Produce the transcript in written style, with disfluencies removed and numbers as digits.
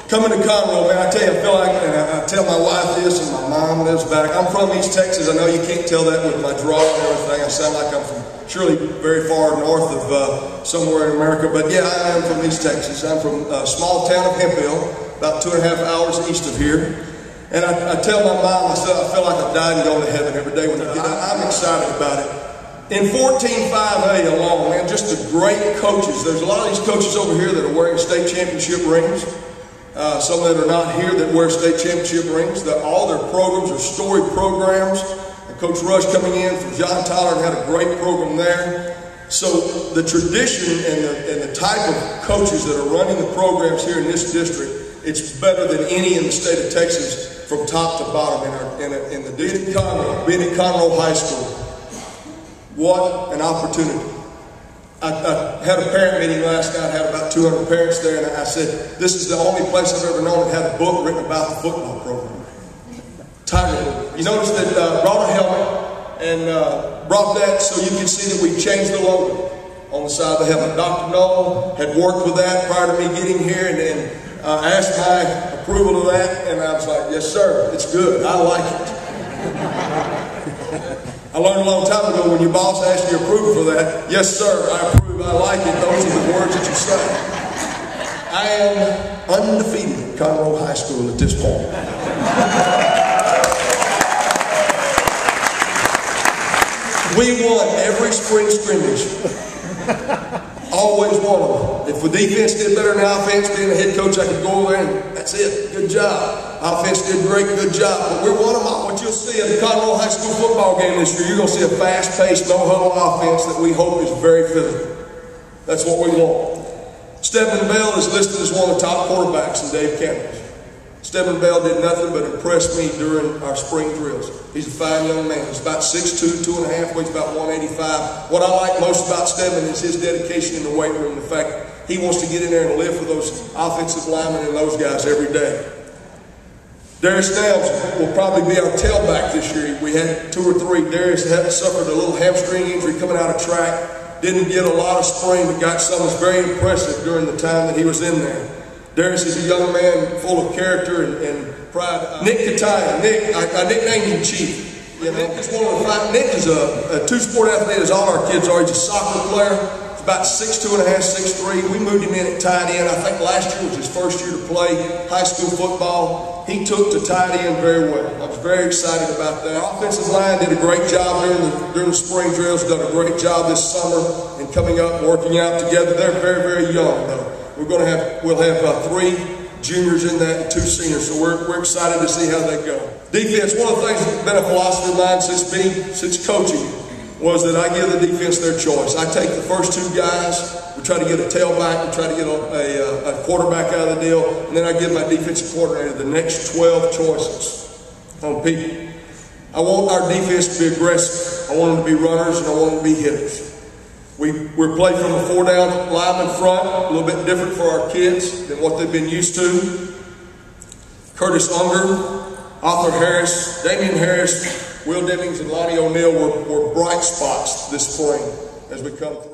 Coming to Conroe, man, I tell you, I feel like, and I tell my wife this, and my mom lives back. I'm from East Texas. I know you can't tell that with my draw and everything. I sound like I'm from surely very far north of somewhere in America. But yeah, I am from East Texas. I'm from a small town of Hemphill, about 2.5 hours east of here. And I tell my mom, I said, I feel like I've died and gone to heaven every day when I get out. I'm excited about it. In 14-5A alone, man, just the great coaches. There's a lot of these coaches over here that are wearing state championship rings. Some that are not here that wear state championship rings. All their programs are storied programs. Coach Rush coming in from John Tyler and had a great program there. So the tradition and the type of coaches that are running the programs here in this district, it's better than any in the state of Texas from top to bottom in the district. Being at Conroe High School, what an opportunity. I had a parent meeting last night, had about 200 parents there, and I said, this is the only place I've ever known that had a book written about the football program. Tiger book. You notice that brought a helmet and brought that so you can see that we changed the logo on the side of the helmet. Dr. Noel had worked with that prior to me getting here and then asked my approval of that, and I was like, yes sir, it's good, I like it. I learned a long time ago when your boss asks your approval for that, yes sir, I approve, I like it, those are the words that you say. I am undefeated at Conroe High School at this point. We won every spring scrimmage. Always won them. If the defense did better than the offense, being a head coach, I could go over there and that's it. Good job. Offense did great, good job. But we won them all. What you'll see at the Conroe High School football game this year, you're going to see a fast-paced, no-huddle offense that we hope is very physical. That's what we want. Stedman Bell is listed as one of the top quarterbacks in Dave County. Stedman Bell did nothing but impress me during our spring drills. He's a fine young man. He's about 6'2", 2.5, weighs about 185. What I like most about Stedman is his dedication in the weight room, the fact that he wants to get in there and live for those offensive linemen and those guys every day. Darius Nels will probably be our tailback this year. We had 2 or 3. Darius had suffered a little hamstring injury coming out of track. Didn't get a lot of spring, but got some. Was very impressive during the time that he was in there. Darius is a young man full of character and pride. Nick Kataya. Nick, I nicknamed him Chief. Yeah, Nick is one of the 5. Nick is a 2-sport athlete, as all our kids are. He's a soccer player. He's about 6'2.5", 6'3". We moved him in at tight end. I think last year was his first year to play high school football. He took to tight end very well. I was very excited about that. Our offensive line did a great job during the spring drills. Done a great job this summer and coming up, working out together. They're very, very young though. We'll have 3 juniors in that and 2 seniors, so we're excited to see how they go. Defense, one of the things that's been a philosophy of mine since coaching was that I give the defense their choice. I take the first 2 guys, we try to get a tailback, we try to get a quarterback out of the deal, and then I give my defensive coordinator the next 12 choices on people. I want our defense to be aggressive. I want them to be runners, and I want them to be hitters. We're playing from a 4-down lineman front, a little bit different for our kids than what they've been used to. Curtis Unger, Arthur Harris, Damian Harris, Will Demings, and Lonnie O'Neill were bright spots this spring as we come through.